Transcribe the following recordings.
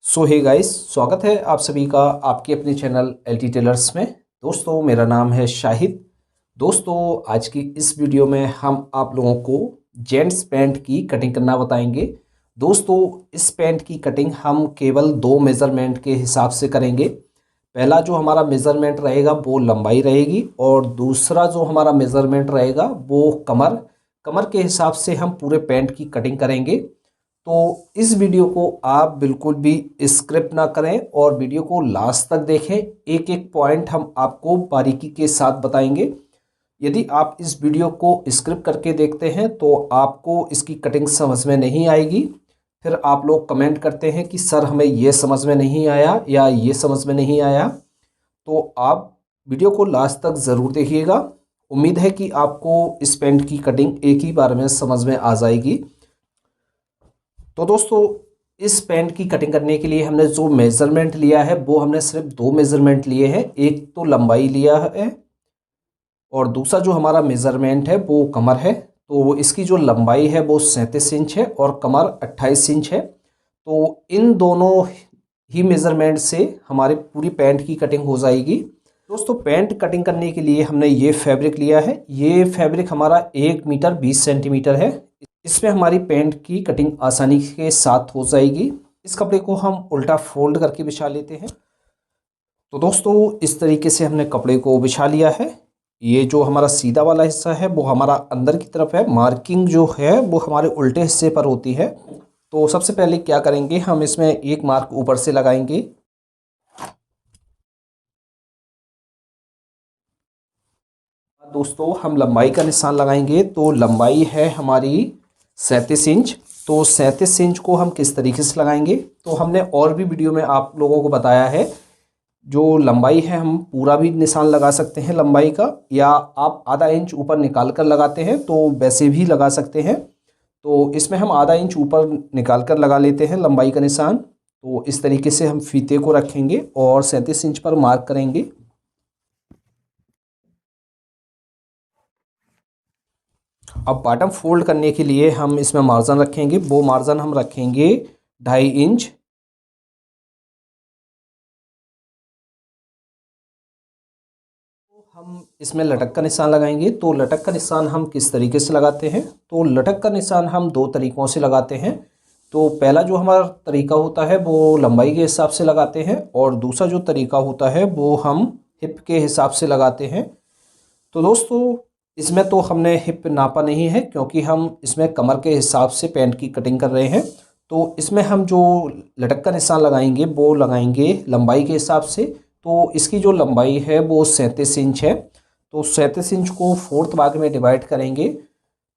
सो hey guys, स्वागत है आप सभी का आपके अपने चैनल एलटी टेलर्स में। दोस्तों, मेरा नाम है शाहिद। दोस्तों, आज की इस वीडियो में हम आप लोगों को जेंट्स पैंट की कटिंग करना बताएंगे। दोस्तों, इस पैंट की कटिंग हम केवल दो मेज़रमेंट के हिसाब से करेंगे। पहला जो हमारा मेज़रमेंट रहेगा वो लंबाई रहेगी, और दूसरा जो हमारा मेज़रमेंट रहेगा वो कमर कमर के हिसाब से हम पूरे पैंट की कटिंग करेंगे। तो इस वीडियो को आप बिल्कुल भी स्किप ना करें और वीडियो को लास्ट तक देखें। एक एक पॉइंट हम आपको बारीकी के साथ बताएंगे। यदि आप इस वीडियो को स्किप करके देखते हैं तो आपको इसकी कटिंग समझ में नहीं आएगी। फिर आप लोग कमेंट करते हैं कि सर हमें ये समझ में नहीं आया या ये समझ में नहीं आया। तो आप वीडियो को लास्ट तक ज़रूर देखिएगा। उम्मीद है कि आपको इस पेंट की कटिंग एक ही बार में समझ में आ जाएगी। तो दोस्तों, इस पैंट की कटिंग करने के लिए हमने जो मेज़रमेंट लिया है वो हमने सिर्फ दो मेज़रमेंट लिए हैं। एक तो लंबाई लिया है और दूसरा जो हमारा मेज़रमेंट है वो कमर है। तो इसकी जो लंबाई है वो 37 इंच है और कमर 28 इंच है। तो इन दोनों ही मेज़रमेंट से हमारी पूरी पैंट की कटिंग हो जाएगी। दोस्तों, पैंट कटिंग करने के लिए हमने ये फैब्रिक लिया है। ये फैब्रिक हमारा 1 मीटर 20 सेंटीमीटर है। इसमें हमारी पैंट की कटिंग आसानी के साथ हो जाएगी। इस कपड़े को हम उल्टा फोल्ड करके बिछा लेते हैं। तो दोस्तों, इस तरीके से हमने कपड़े को बिछा लिया है। ये जो हमारा सीधा वाला हिस्सा है वो हमारा अंदर की तरफ है। मार्किंग जो है वो हमारे उल्टे हिस्से पर होती है। तो सबसे पहले क्या करेंगे, हम इसमें एक मार्क ऊपर से लगाएंगे। दोस्तों, हम लंबाई का निशान लगाएंगे। तो लंबाई है हमारी 37 इंच। तो 37 इंच को हम किस तरीके से लगाएंगे, तो हमने और भी वीडियो में आप लोगों को बताया है। जो लंबाई है हम पूरा भी निशान लगा सकते हैं लंबाई का, या आप आधा इंच ऊपर निकाल कर लगाते हैं तो वैसे भी लगा सकते हैं। तो इसमें हम आधा इंच ऊपर निकाल कर लगा लेते हैं लंबाई का निशान। तो इस तरीके से हम फीते को रखेंगे और 37 इंच पर मार्क करेंगे। अब बॉटम फोल्ड करने के लिए हम इसमें मार्जिन रखेंगे। वो मार्जिन हम रखेंगे 2.5 इंच। हम इसमें लटक का निशान लगाएंगे। तो लटक का निशान हम किस तरीके से लगाते हैं, तो लटक का निशान हम दो तरीक़ों से लगाते हैं। तो पहला जो हमारा तरीका होता है वो लंबाई के हिसाब से लगाते हैं, और दूसरा जो तरीका होता है वो हम हिप के हिसाब से लगाते हैं। तो दोस्तों, इसमें तो हमने हिप नापा नहीं है क्योंकि हम इसमें कमर के हिसाब से पैंट की कटिंग कर रहे हैं। तो इसमें हम जो लटक का निशान लगाएंगे वो लगाएंगे लंबाई के हिसाब से। तो इसकी जो लंबाई है वो 37 इंच है। तो 37 इंच को फोर्थ भाग में डिवाइड करेंगे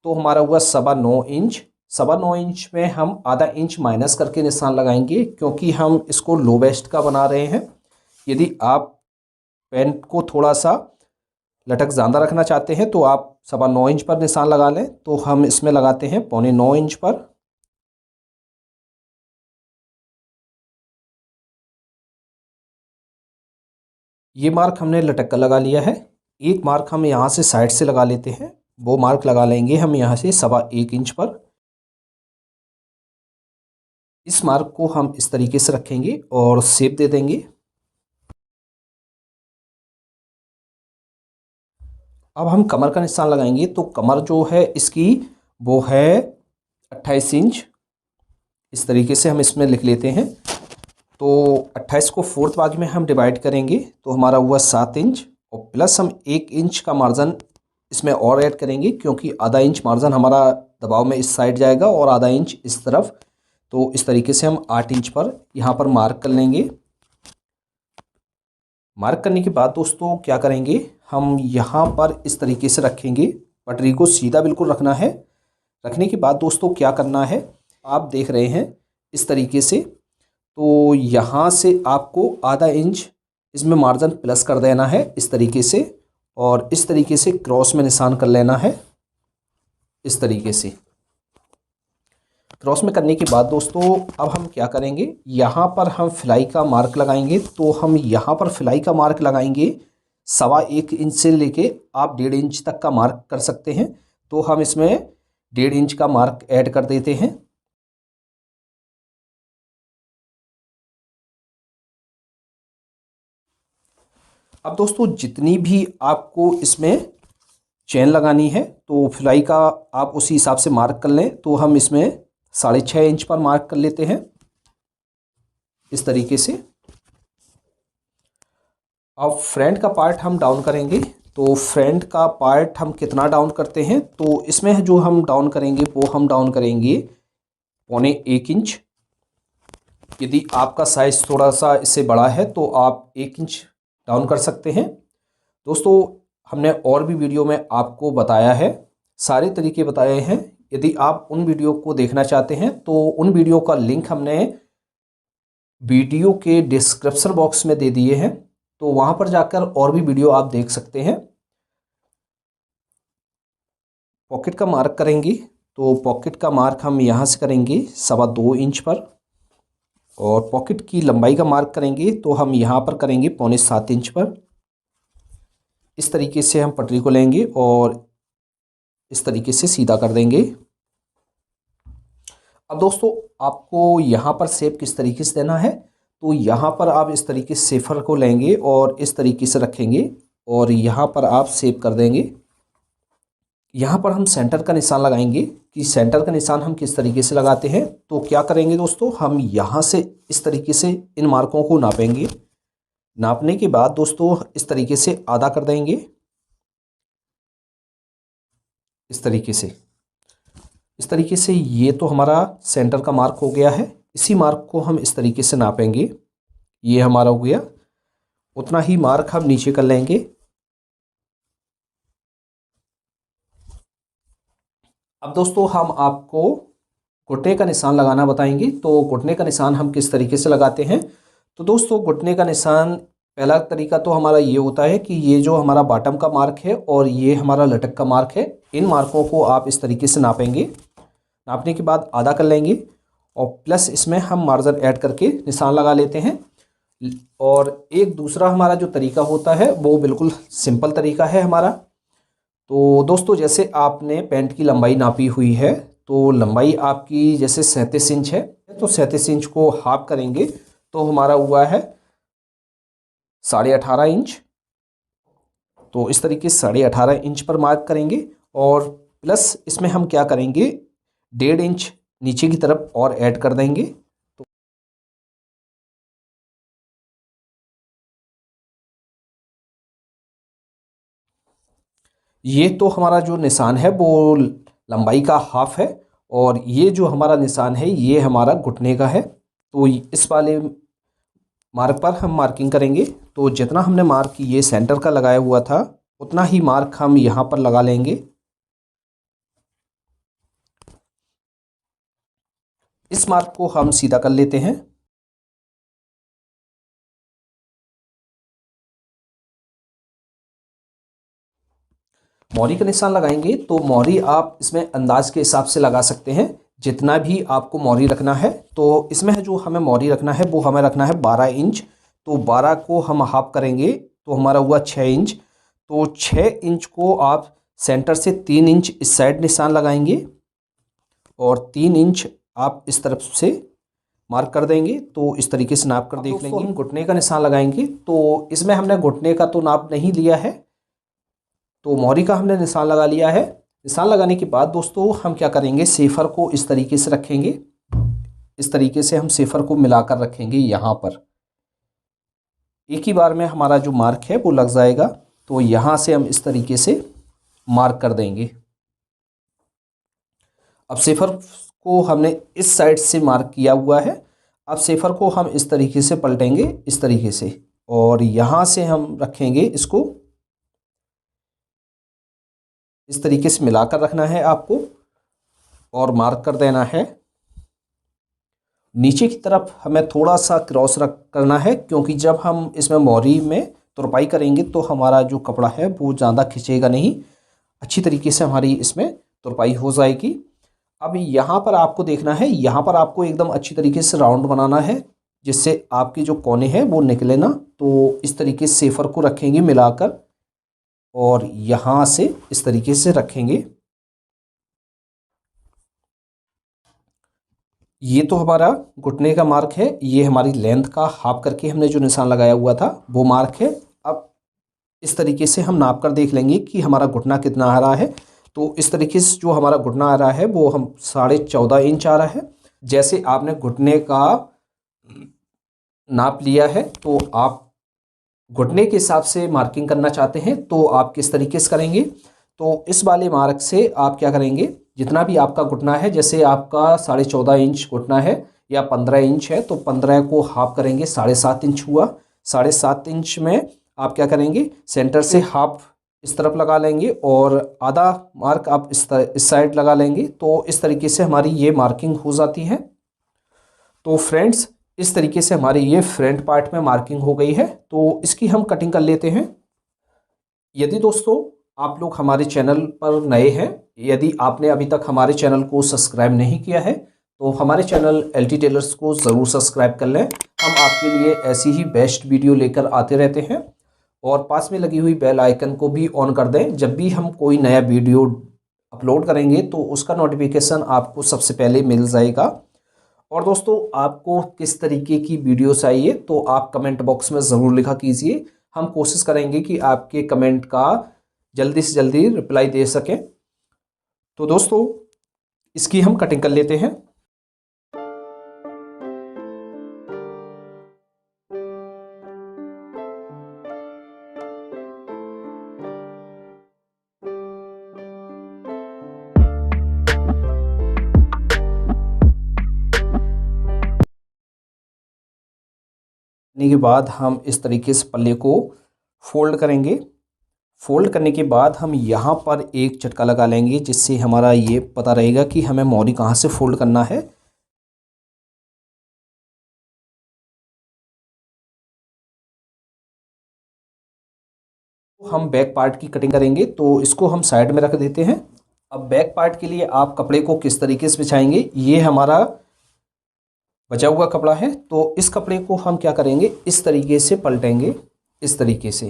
तो हमारा हुआ 9.25 इंच। 9.25 इंच में हम आधा इंच माइनस करके निशान लगाएंगे क्योंकि हम इसको लो वेस्ट का बना रहे हैं। यदि आप पैंट को थोड़ा सा लटक ज़्यादा रखना चाहते हैं तो आप 9.25 इंच पर निशान लगा लें। तो हम इसमें लगाते हैं 8.25 इंच पर। ये मार्क हमने लटक का लगा लिया है। एक मार्क हम यहाँ से साइड से लगा लेते हैं। वो मार्क लगा लेंगे हम यहाँ से 1.25 इंच पर। इस मार्क को हम इस तरीके से रखेंगे और शेप दे देंगे। अब हम कमर का निशान लगाएंगे। तो कमर जो है इसकी वो है 28 इंच। इस तरीके से हम इसमें लिख लेते हैं। तो 28 को फोर्थ भाग में हम डिवाइड करेंगे तो हमारा हुआ 7 इंच, और प्लस हम 1 इंच का मार्जिन इसमें और ऐड करेंगे क्योंकि आधा इंच मार्जिन हमारा दबाव में इस साइड जाएगा और आधा इंच इस तरफ। तो इस तरीके से हम 8 इंच पर यहाँ पर मार्क कर लेंगे। मार्क करने के बाद दोस्तों क्या करेंगे, हम यहाँ पर इस तरीके से रखेंगे। पटरी को सीधा बिल्कुल रखना है। रखने के बाद दोस्तों क्या करना है, आप देख रहे हैं इस तरीके से। तो यहाँ से आपको आधा इंच इसमें मार्जिन प्लस कर देना है इस तरीके से, और इस तरीके से क्रॉस में निशान कर लेना है। इस तरीके से क्रॉस में करने के बाद दोस्तों अब हम क्या करेंगे, यहाँ पर हम फिलाई का मार्क लगाएंगे। तो हम यहाँ पर फिलाई का मार्क लगाएंगे 1.25 इंच से लेके आप 1.5 इंच तक का मार्क कर सकते हैं। तो हम इसमें 1.5 इंच का मार्क ऐड कर देते हैं। अब दोस्तों जितनी भी आपको इसमें चेन लगानी है तो फिलाई का आप उसी हिसाब से मार्क कर लें। तो हम इसमें 6.5 इंच पर मार्क कर लेते हैं इस तरीके से। अब फ्रंट का पार्ट हम डाउन करेंगे। तो फ्रंट का पार्ट हम कितना डाउन करते हैं, तो इसमें जो हम डाउन करेंगे वो हम डाउन करेंगे 1.25 इंच। यदि आपका साइज़ थोड़ा सा इससे बड़ा है तो आप 1 इंच डाउन कर सकते हैं। दोस्तों हमने और भी वीडियो में आपको बताया है, सारे तरीके बताए हैं। यदि आप उन वीडियो को देखना चाहते हैं तो उन वीडियो का लिंक हमने वीडियो के डिस्क्रिप्शन बॉक्स में दे दिए हैं, तो वहाँ पर जाकर और भी वीडियो आप देख सकते हैं। पॉकेट का मार्क करेंगे तो पॉकेट का मार्क हम यहाँ से करेंगे 2.25 इंच पर, और पॉकेट की लंबाई का मार्क करेंगे तो हम यहाँ पर करेंगे 6.25 इंच पर। इस तरीके से हम पटरी को लेंगे और इस तरीके से सीधा कर देंगे। अब दोस्तों आपको यहाँ पर शेप किस तरीके से देना है, तो यहाँ पर आप इस तरीके से सेफर को लेंगे और इस तरीके से रखेंगे और यहाँ पर आप शेप कर देंगे। यहाँ पर हम सेंटर का निशान लगाएंगे कि सेंटर का निशान हम किस तरीके से लगाते हैं। तो क्या करेंगे दोस्तों, हम यहाँ से इस तरीके से इन मार्कों को नापेंगे। नापने के बाद दोस्तों इस तरीके से आधा कर देंगे, इस तरीके से ये तो हमारा सेंटर का मार्क हो गया है। इसी मार्क को हम इस तरीके से नापेंगे, ये हमारा हो गया। उतना ही मार्क हम नीचे कर लेंगे। अब दोस्तों हम आपको घुटने का निशान लगाना बताएंगे। तो घुटने का निशान हम किस तरीके से लगाते हैं, तो दोस्तों घुटने का निशान पहला तरीका तो हमारा ये होता है कि ये जो हमारा बॉटम का मार्क है और ये हमारा लटक का मार्क है, इन मार्कों को आप इस तरीके से नापेंगे। नापने के बाद आधा कर लेंगे और प्लस इसमें हम मार्जिन ऐड करके निशान लगा लेते हैं। और एक दूसरा हमारा जो तरीका होता है वो बिल्कुल सिंपल तरीका है हमारा। तो दोस्तों जैसे आपने पैंट की लंबाई नापी हुई है, तो लंबाई आपकी जैसे 37 इंच है, तो 37 इंच को हाफ करेंगे तो हमारा हुआ है 18.5 इंच। तो इस तरीके से 18.5 इंच पर मार्क करेंगे और प्लस इसमें हम क्या करेंगे 1.5 इंच नीचे की तरफ और ऐड कर देंगे। तो ये तो हमारा जो निशान है वो लंबाई का हाफ है, और ये जो हमारा निशान है ये हमारा घुटने का है। तो इस वाले मार्क पर हम मार्किंग करेंगे। तो जितना हमने मार्क ये सेंटर का लगाया हुआ था उतना ही मार्क हम यहाँ पर लगा लेंगे। इस मार्क को हम सीधा कर लेते हैं। मोहरी का निशान लगाएंगे तो मोहरी आप इसमें अंदाज के हिसाब से लगा सकते हैं, जितना भी आपको मोहरी रखना है। तो इसमें जो हमें मोहरी रखना है वो हमें रखना है 12 इंच। तो 12 को हम हाफ करेंगे तो हमारा हुआ 6 इंच। तो 6 इंच को आप सेंटर से 3 इंच इस साइड निशान लगाएंगे और 3 इंच आप इस तरफ से मार्क कर देंगे। तो इस तरीके से नाप कर देख लेंगे। हम घुटने का निशान लगाएंगे तो इसमें हमने घुटने का तो नाप नहीं लिया है, तो मोहरी का हमने निशान लगा लिया है। निशान लगाने के बाद दोस्तों हम क्या करेंगे, सेफर को इस तरीके से रखेंगे। इस तरीके से हम सेफर को मिलाकर रखेंगे यहाँ पर, एक ही बार में हमारा जो मार्क है वो लग जाएगा। तो यहाँ से हम इस तरीके से मार्क कर देंगे। अब सेफर को हमने इस साइड से मार्क किया हुआ है। अब सेफर को हम इस तरीके से पलटेंगे, इस तरीके से, और यहाँ से हम रखेंगे इसको। इस तरीके से मिलाकर रखना है आपको और मार्क कर देना है। नीचे की तरफ हमें थोड़ा सा क्रॉस रख करना है, क्योंकि जब हम इसमें मोहरी में तुरपाई करेंगे तो हमारा जो कपड़ा है वो ज़्यादा खिंचेगा नहीं, अच्छी तरीके से हमारी इसमें तुरपाई हो जाएगी। अब यहाँ पर आपको देखना है, यहाँ पर आपको एकदम अच्छी तरीके से राउंड बनाना है, जिससे आपके जो कोने हैं वो निकले ना। तो इस तरीके से सेफर को रखेंगे मिलाकर और यहाँ से इस तरीके से रखेंगे। ये तो हमारा घुटने का मार्क है, ये हमारी लेंथ का हाफ करके हमने जो निशान लगाया हुआ था वो मार्क है। अब इस तरीके से हम नाप कर देख लेंगे कि हमारा घुटना कितना आ रहा है। तो इस तरीके से जो हमारा घुटना आ रहा है वो हम 14.5 इंच आ रहा है। जैसे आपने घुटने का नाप लिया है तो आप घुटने के हिसाब से मार्किंग करना चाहते हैं तो आप किस तरीके से करेंगे, तो इस वाले मार्क से आप क्या करेंगे, जितना भी आपका घुटना है, जैसे आपका 14.5 इंच घुटना है या 15 इंच है तो 15 को हाफ करेंगे, 7.5 इंच हुआ। 7.5 इंच में आप क्या करेंगे, सेंटर से हाफ इस तरफ लगा लेंगे और आधा मार्क आप इस साइड लगा लेंगे। तो इस तरीके से हमारी ये मार्किंग हो जाती है। तो फ्रेंड्स, इस तरीके से हमारी ये फ्रंट पार्ट में मार्किंग हो गई है। तो इसकी हम कटिंग कर लेते हैं। यदि दोस्तों आप लोग हमारे चैनल पर नए हैं, यदि आपने अभी तक हमारे चैनल को सब्सक्राइब नहीं किया है तो हमारे चैनल एलटी टेलर्स को ज़रूर सब्सक्राइब कर लें। हम आपके लिए ऐसी ही बेस्ट वीडियो लेकर आते रहते हैं। और पास में लगी हुई बेल आइकन को भी ऑन कर दें। जब भी हम कोई नया वीडियो अपलोड करेंगे तो उसका नोटिफिकेशन आपको सबसे पहले मिल जाएगा। और दोस्तों, आपको किस तरीके की वीडियो चाहिए तो आप कमेंट बॉक्स में ज़रूर लिखा कीजिए। हम कोशिश करेंगे कि आपके कमेंट का जल्दी से जल्दी रिप्लाई दे सकें। तो दोस्तों, इसकी हम कटिंग कर लेते हैं। के बाद हम इस तरीके से पल्ले को फोल्ड करेंगे। फोल्ड करने के बाद हम यहाँ पर एक झटका लगा लेंगे, जिससे हमारा ये पता रहेगा कि हमें मोरी कहाँ से फोल्ड करना है। हम बैक पार्ट की कटिंग करेंगे तो इसको हम साइड में रख देते हैं। अब बैक पार्ट के लिए आप कपड़े को किस तरीके से बिछाएंगे, ये हमारा बचा हुआ कपड़ा है तो इस कपड़े को हम क्या करेंगे, इस तरीके से पलटेंगे, इस तरीके से,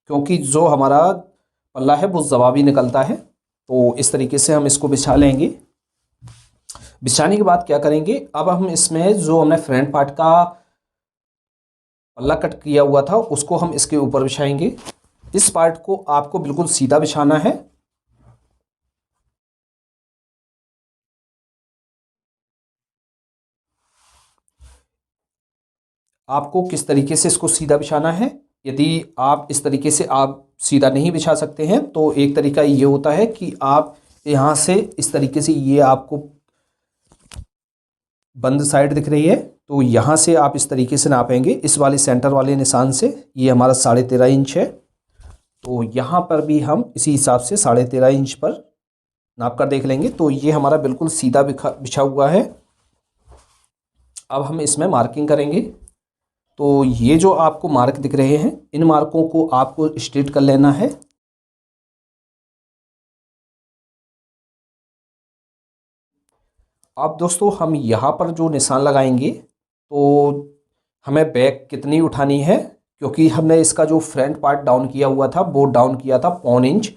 क्योंकि जो हमारा पल्ला है वो जवाबी निकलता है। तो इस तरीके से हम इसको बिछा लेंगे। बिछाने के बाद क्या करेंगे, अब हम इसमें जो हमने फ्रंट पार्ट का पल्ला कट किया हुआ था उसको हम इसके ऊपर बिछाएंगे। इस पार्ट को आपको बिल्कुल सीधा बिछाना है। आपको किस तरीके से इसको सीधा बिछाना है, यदि आप इस तरीके से आप सीधा नहीं बिछा सकते हैं तो एक तरीका ये होता है कि आप यहाँ से इस तरीके से, ये आपको बंद साइड दिख रही है तो यहाँ से आप इस तरीके से नापेंगे, इस वाले सेंटर वाले निशान से। ये हमारा 13.5 इंच है तो यहाँ पर भी हम इसी हिसाब से 13.5 इंच पर नाप कर देख लेंगे। तो ये हमारा बिल्कुल सीधा बिछा हुआ है। अब हम इसमें मार्किंग करेंगे। तो ये जो आपको मार्क दिख रहे हैं, इन मार्कों को आपको स्ट्रेट कर लेना है। अब दोस्तों, हम यहाँ पर जो निशान लगाएंगे तो हमें बैक कितनी उठानी है, क्योंकि हमने इसका जो फ्रंट पार्ट डाउन किया हुआ था वो डाउन किया था 1.25 इंच।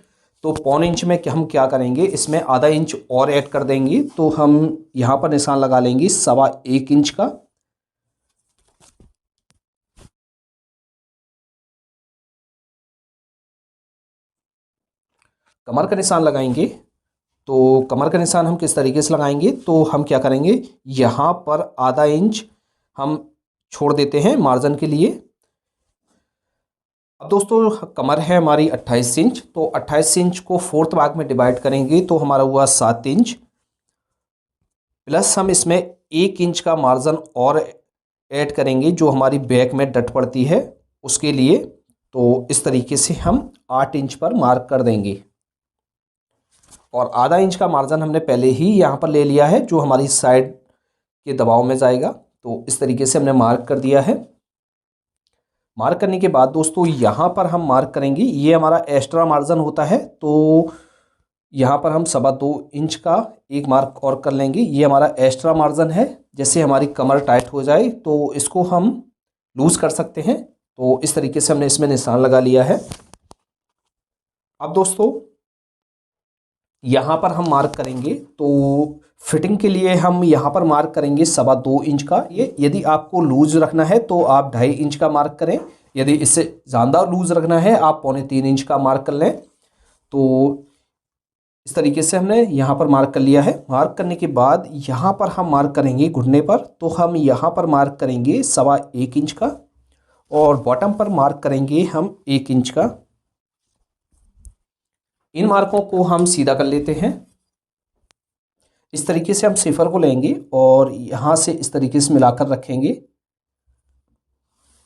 तो 1.25 इंच में हम क्या करेंगे, इसमें आधा इंच और ऐड कर देंगे। तो हम यहाँ पर निशान लगा लेंगे 1.25 इंच का। कमर का निशान लगाएंगे। तो कमर का निशान हम किस तरीके से लगाएंगे, तो हम क्या करेंगे, यहाँ पर आधा इंच हम छोड़ देते हैं मार्जिन के लिए। अब दोस्तों, कमर है हमारी 28 इंच, तो 28 इंच को 4th भाग में डिवाइड करेंगे तो हमारा हुआ 7 इंच, प्लस हम इसमें 1 इंच का मार्जिन और ऐड करेंगे जो हमारी बैक में डट पड़ती है उसके लिए। तो इस तरीके से हम 8 इंच पर मार्क कर देंगे। और आधा इंच का मार्जिन हमने पहले ही यहाँ पर ले लिया है जो हमारी साइड के दबाव में जाएगा। तो इस तरीके से हमने मार्क कर दिया है। मार्क करने के बाद दोस्तों, यहाँ पर हम मार्क करेंगे, ये हमारा एक्स्ट्रा मार्जिन होता है तो यहाँ पर हम 2.25 इंच का एक मार्क और कर लेंगे। ये हमारा एक्स्ट्रा मार्जिन है, जैसे हमारी कमर टाइट हो जाए तो इसको हम लूज़ कर सकते हैं। तो इस तरीके से हमने इसमें निशान लगा लिया है। अब दोस्तों, यहाँ पर हम मार्क करेंगे तो फिटिंग के लिए हम यहाँ पर मार्क करेंगे 2.25 इंच का। ये यदि आपको लूज रखना है तो आप 2.5 इंच का मार्क करें, यदि इससे ज़्यादा लूज़ रखना है आप 3.25 इंच का मार्क कर लें। तो इस तरीके से हमने यहाँ पर मार्क कर लिया है। मार्क करने के बाद यहाँ पर हम मार्क करेंगे घुटने पर, तो हम यहाँ पर मार्क करेंगे 1.25 इंच का और बॉटम पर मार्क करेंगे हम 1 इंच का। इन मार्कों को हम सीधा कर लेते हैं। इस तरीके से हम सिफर को लेंगे और यहाँ से इस तरीके से मिलाकर रखेंगे,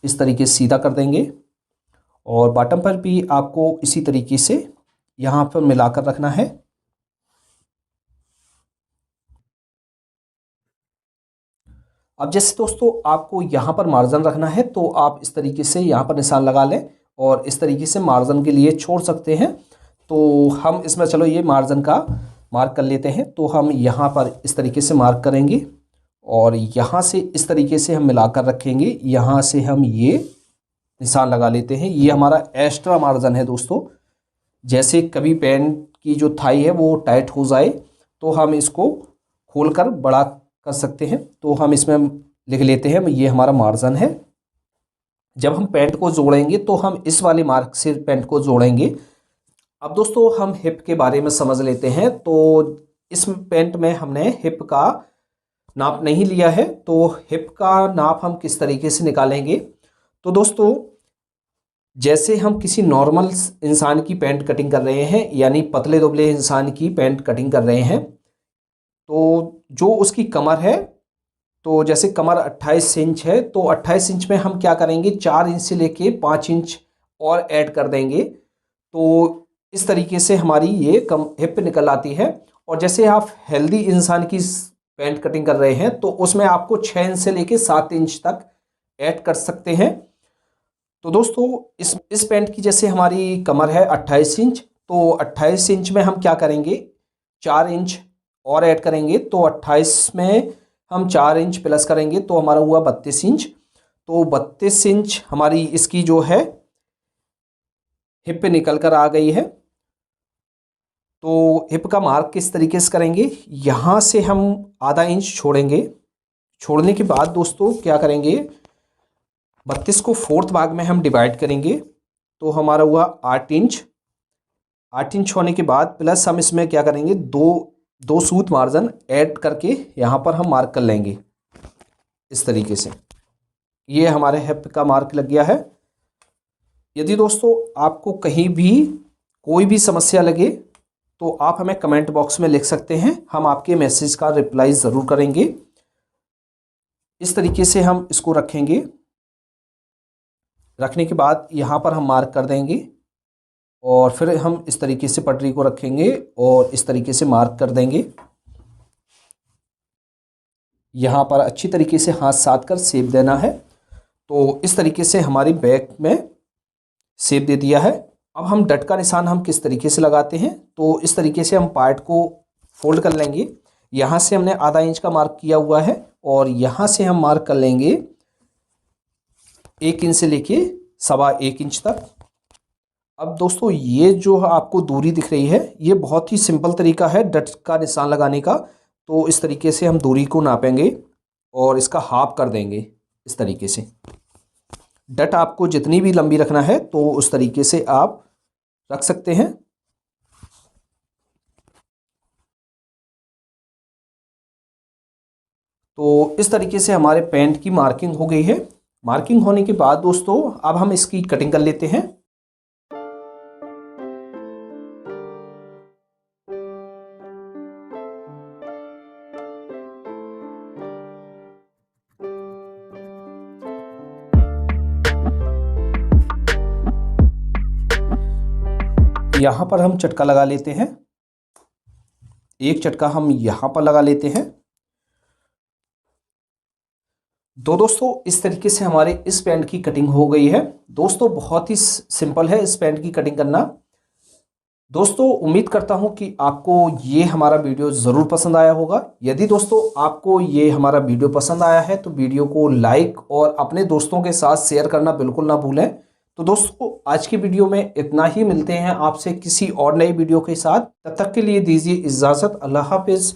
इस तरीके से सीधा कर देंगे और बॉटम पर भी आपको इसी तरीके से यहाँ पर मिलाकर रखना है। अब जैसे दोस्तों आपको यहाँ पर मार्जिन रखना है तो आप इस तरीके से यहाँ पर निशान लगा लें और इस तरीके से मार्जिन के लिए छोड़ सकते हैं। तो हम इसमें चलो ये मार्जिन का मार्क कर लेते हैं। तो हम यहाँ पर इस तरीके से मार्क करेंगे और यहाँ से इस तरीके से हम मिलाकर रखेंगे। यहाँ से हम ये निशान लगा लेते हैं। ये हमारा एक्स्ट्रा मार्जिन है दोस्तों। जैसे कभी पैंट की जो थाई है वो टाइट हो जाए तो हम इसको खोलकर बड़ा कर सकते हैं। तो हम इसमें लिख लेते हैं ये हमारा मार्जिन है। जब हम पैंट को जोड़ेंगे तो हम इस वाले मार्क से पैंट को जोड़ेंगे। अब दोस्तों हम हिप के बारे में समझ लेते हैं। तो इस पैंट में हमने हिप का नाप नहीं लिया है, तो हिप का नाप हम किस तरीके से निकालेंगे। तो दोस्तों जैसे हम किसी नॉर्मल इंसान की पैंट कटिंग कर रहे हैं, यानी पतले दुबले इंसान की पैंट कटिंग कर रहे हैं, तो जो उसकी कमर है, तो जैसे कमर 28 इंच है तो 28 इंच में हम क्या करेंगे 4 इंच से लेके 5 इंच और ऐड कर देंगे। तो इस तरीके से हमारी ये हिप निकल आती है। और जैसे आप हेल्दी इंसान की पैंट कटिंग कर रहे हैं तो उसमें आपको 6 इंच से लेके 7 इंच तक ऐड कर सकते हैं। तो दोस्तों इस पैंट की जैसे हमारी कमर है 28 इंच, तो 28 इंच में हम क्या करेंगे 4 इंच और ऐड करेंगे। तो 28 में हम 4 इंच प्लस करेंगे तो हमारा हुआ 32 इंच। तो 32 इंच हमारी इसकी जो है हिप पे निकल कर आ गई है। तो हिप का मार्क किस तरीके से करेंगे, यहाँ से हम आधा इंच छोड़ेंगे। छोड़ने के बाद दोस्तों क्या करेंगे 32 को 4th भाग में हम डिवाइड करेंगे। तो हमारा हुआ 8 इंच। 8 इंच होने के बाद प्लस हम इसमें क्या करेंगे दो सूत मार्जिन ऐड करके यहाँ पर हम मार्क कर लेंगे इस तरीके से। ये हमारे हिप का मार्क लग गया है। यदि दोस्तों आपको कहीं भी कोई भी समस्या लगे तो आप हमें कमेंट बॉक्स में लिख सकते हैं, हम आपके मैसेज का रिप्लाई ज़रूर करेंगे। इस तरीके से हम इसको रखेंगे। रखने के बाद यहाँ पर हम मार्क कर देंगे और फिर हम इस तरीके से पटरी को रखेंगे और इस तरीके से मार्क कर देंगे। यहाँ पर अच्छी तरीके से हाथ साध कर शेप देना है। तो इस तरीके से हमारी बैक में शेप दे दिया है। अब हम डट का निशान हम किस तरीके से लगाते हैं, तो इस तरीके से हम पार्ट को फोल्ड कर लेंगे। यहाँ से हमने आधा इंच का मार्क किया हुआ है और यहाँ से हम मार्क कर लेंगे 1 इंच से लेके 1.25 इंच तक। अब दोस्तों ये जो आपको दूरी दिख रही है ये बहुत ही सिंपल तरीका है डट का निशान लगाने का। तो इस तरीके से हम दूरी को नापेंगे और इसका हाफ कर देंगे इस तरीके से। डट आपको जितनी भी लंबी रखना है तो उस तरीके से आप रख सकते हैं। तो इस तरीके से हमारे पैंट की मार्किंग हो गई है। मार्किंग होने के बाद दोस्तों अब हम इसकी कटिंग कर लेते हैं। यहाँ पर हम चटका लगा लेते हैं। एक चटका हम यहाँ पर लगा लेते हैं। दोस्तों इस तरीके से हमारे इस पैंट की कटिंग हो गई है। दोस्तों बहुत ही सिंपल है इस पैंट की कटिंग करना। दोस्तों उम्मीद करता हूं कि आपको ये हमारा वीडियो ज़रूर पसंद आया होगा। यदि दोस्तों आपको ये हमारा वीडियो पसंद आया है तो वीडियो को लाइक और अपने दोस्तों के साथ शेयर करना बिल्कुल ना भूलें। तो दोस्तों आज की वीडियो में इतना ही। मिलते हैं आपसे किसी और नई वीडियो के साथ। तब तक के लिए दीजिए इजाज़त। अल्लाह हाफिज़।